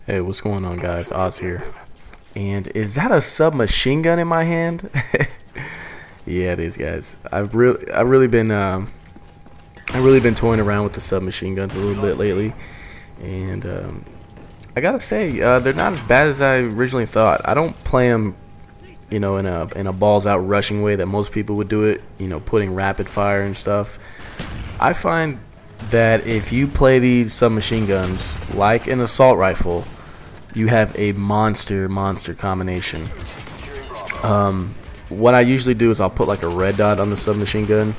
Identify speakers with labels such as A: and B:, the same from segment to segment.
A: Hey, what's going on, guys? Oz here. And is that a submachine gun in my hand? Yeah, it is, guys. I've really been toying around with the submachine guns a little bit lately, and I gotta say, they're not as bad as I originally thought. I don't play them, in a balls out rushing way that most people would do it. Putting rapid fire and stuff. I find that if you play these submachine guns like an assault rifle, you have a monster combination. What I usually do is I'll put like a red dot on the submachine gun,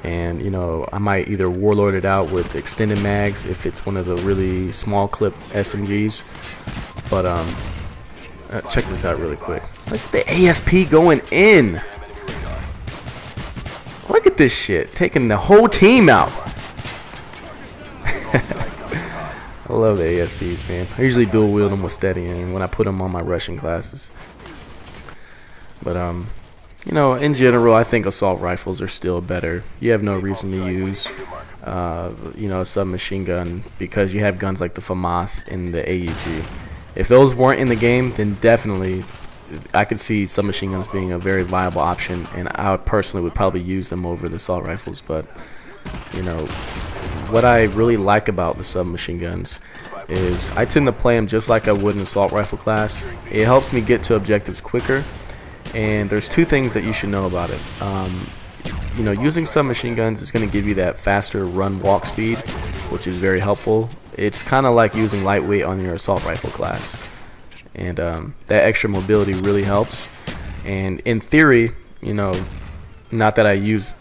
A: and I might either warlord it out with extended mags if it's one of the really small clip SMGs. But check this out really quick. Look at the ASP going in. Look at this shit, taking the whole team out. I love the ASPs, man. I usually dual wield them with steadying when I put them on my Russian classes. But in general, I think assault rifles are still better. You have no reason to use a submachine gun because you have guns like the FAMAS and the AUG. If those weren't in the game, then definitely I could see submachine guns being a very viable option, and I personally would probably use them over the assault rifles. But what I really like about the submachine guns is I tend to play them just like I would an assault rifle class. It helps me get to objectives quicker, and there's two things that you should know about it. Using submachine guns is going to give you that faster run walk speed, which is very helpful. It's kind of like using lightweight on your assault rifle class, and that extra mobility really helps. And in theory, not that I use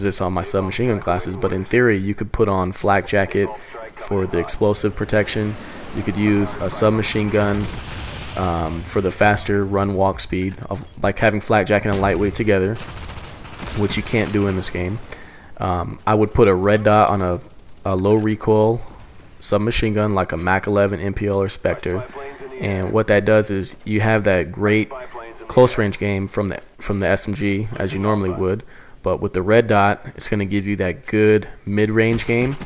A: this on my submachine gun classes, but in theory you could put on flak jacket for the explosive protection. You could use a submachine gun for the faster run walk speed, of like having flak jacket and lightweight together, which you can't do in this game. I would put a red dot on a low recoil submachine gun like a Mac 11 MPL or Spectre, and what that does is you have that great close range game from the SMG as you normally would, but with the red dot it's going to give you that good mid-range game,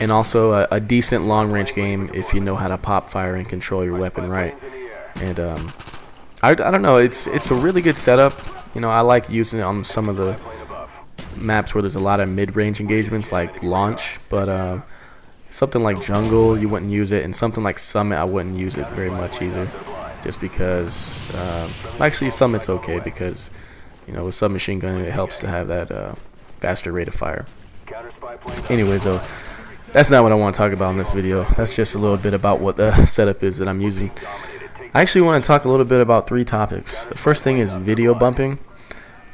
A: and also a decent long-range game if you know how to pop fire and control your weapon right. And I don't know, it's a really good setup. I like using it on some of the maps where there's a lot of mid-range engagements like launch, but something like jungle you wouldn't use it, and something like summit I wouldn't use it very much either, just because actually summit's okay because with submachine gun it helps to have that faster rate of fire. Anyways, though, that's not what I want to talk about in this video. That's just a little bit about what the setup is that I'm using. I actually want to talk a little bit about three topics. The first thing is video bumping.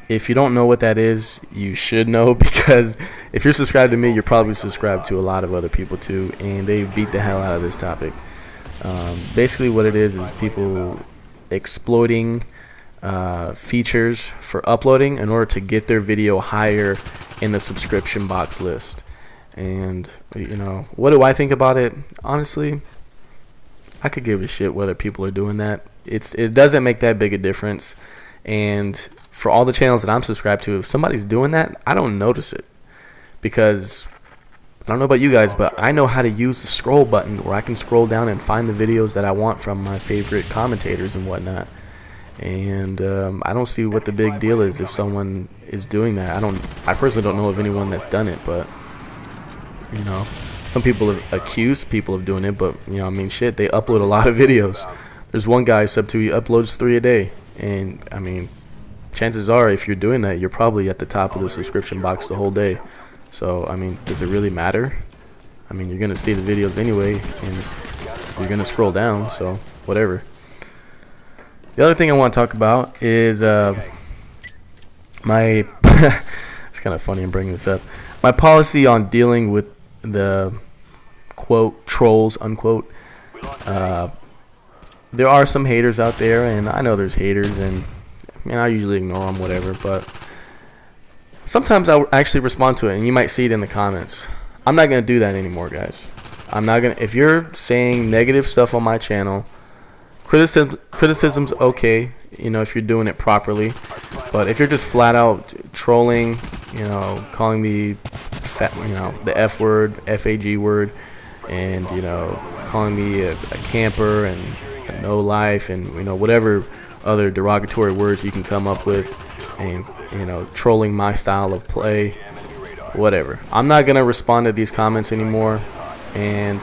A: If you don't know what that is, you should know, because if you're subscribed to me, you're probably subscribed to a lot of other people too, and they beat the hell out of this topic. Basically what it is people exploiting features for uploading in order to get their video higher in the subscription box list. And what do I think about it? Honestly, I could give a shit whether people are doing that. It doesn't make that big a difference. And for all the channels that I'm subscribed to, if somebody's doing that, I don't notice it, because I don't know about you guys, but I know how to use the scroll button where I can scroll down and find the videos that I want from my favorite commentators and whatnot. And I don't see what the big deal is if someone is doing that. I personally don't know of anyone that's done it, but some people have accused people of doing it, but I mean, shit, they upload a lot of videos. There's one guy sub to, he uploads 3 a day, and I mean, chances are if you're doing that, you're probably at the top of the subscription box the whole day. So I mean, does it really matter? I mean, you're gonna see the videos anyway, and you're gonna scroll down, so whatever. The other thing I want to talk about is my it's kind of funny I'm bringing this up, my policy on dealing with the quote trolls unquote. There are some haters out there, and I know there's haters, and I usually ignore them, whatever, but sometimes I actually respond to it, and you might see it in the comments. I'm not gonna do that anymore, guys. I'm not gonna. If you're saying negative stuff on my channel, criticism's okay, if you're doing it properly, but if you're just flat out trolling, calling me fat, the F word, FAG word, and calling me a camper and a no life, and whatever other derogatory words you can come up with, and trolling my style of play, whatever. I'm not gonna respond to these comments anymore, and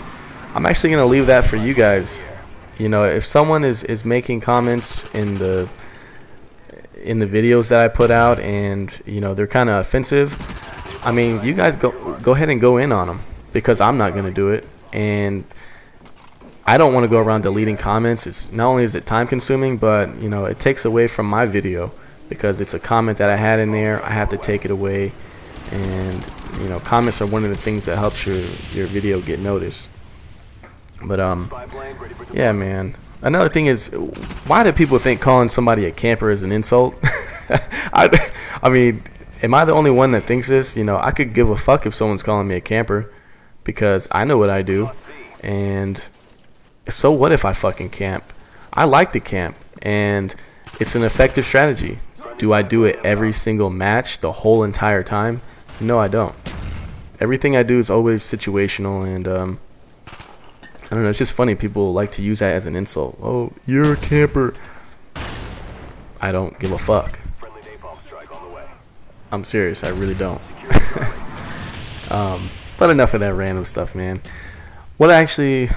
A: I'm actually gonna leave that for you guys. If someone is making comments in the videos that I put out, and they're kind of offensive, I mean, you guys go ahead and go in on them, because I'm not gonna do it, and I don't want to go around deleting comments. It's not only is it time consuming, but it takes away from my video, because it's a comment that I had in there. I have to take it away, and comments are one of the things that helps your video get noticed. But yeah, man. Another thing is, why do people think calling somebody a camper is an insult? I mean, am I the only one that thinks this? I could give a fuck if someone's calling me a camper, because I know what I do, and so what if I fucking camp? I like to camp, and it's an effective strategy. Do I do it every single match the whole entire time? No, I don't. Everything I do is always situational, and I don't know, it's just funny people like to use that as an insult. Oh, you're a camper. I don't give a fuck. I'm serious, I really don't. But enough of that random stuff, man. What I actually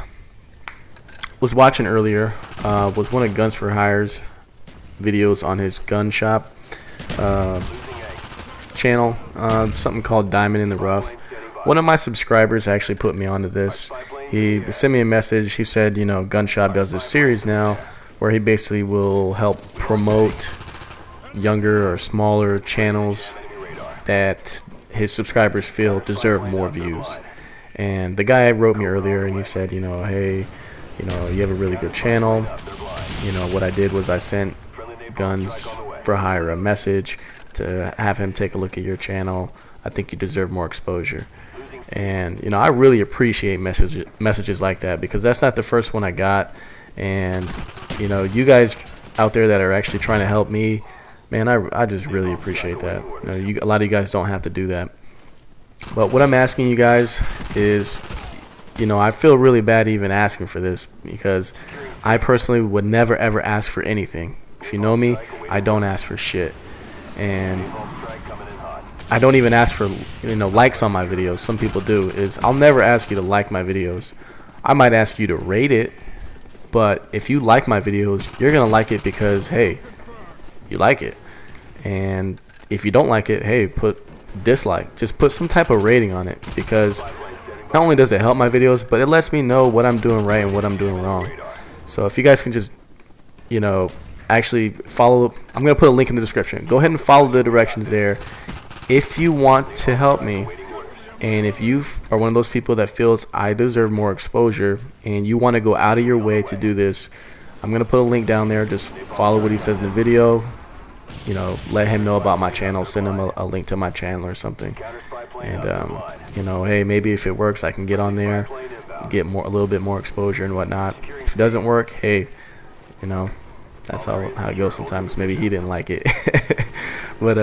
A: was watching earlier was one of Guns for Hire's videos on his gun shop channel, something called Diamond in the Rough. One of my subscribers actually put me onto this. He sent me a message. He said, Gun Shop does this series now where he basically will help promote younger or smaller channels that his subscribers feel deserve more views. And the guy wrote me earlier, and he said, hey, you have a really good channel. What I did was I sent Guns for Hire a message to have him take a look at your channel. I think you deserve more exposure. And I really appreciate messages like that, because that's not the first one I got. And you guys out there that are actually trying to help me, man, I just really appreciate that. A lot of you guys don't have to do that. But what I'm asking you guys is, I feel really bad even asking for this, because I personally would never ever ask for anything. If you know me, I don't ask for shit, and I don't even ask for likes on my videos. Some people do. I'll never ask you to like my videos. I might ask you to rate it, but if you like my videos, you're gonna like it because, hey, you like it. And if you don't like it, hey, put dislike. Just put some type of rating on it, because not only does it help my videos, but it lets me know what I'm doing right and what I'm doing wrong. So if you guys can just actually follow, I'm gonna put a link in the description. Go ahead and follow the directions there if you want to help me. And if you are one of those people that feels I deserve more exposure and you want to go out of your way to do this, I'm gonna put a link down there. Just follow what he says in the video. Let him know about my channel. Send him a link to my channel or something. And hey, maybe if it works, I can get on there, get a little bit more exposure and whatnot. If it doesn't work, hey, that's how it goes sometimes. Maybe he didn't like it. But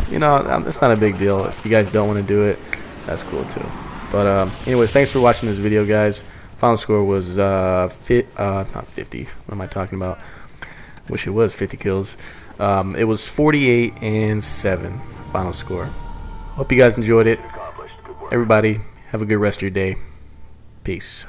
A: it's not a big deal. If you guys don't want to do it, that's cool too. But anyways, thanks for watching this video, guys. Final score was not 50. What am I talking about? Wish it was 50 kills. It was 48-7 final score. Hope you guys enjoyed it. Everybody, have a good rest of your day. Peace.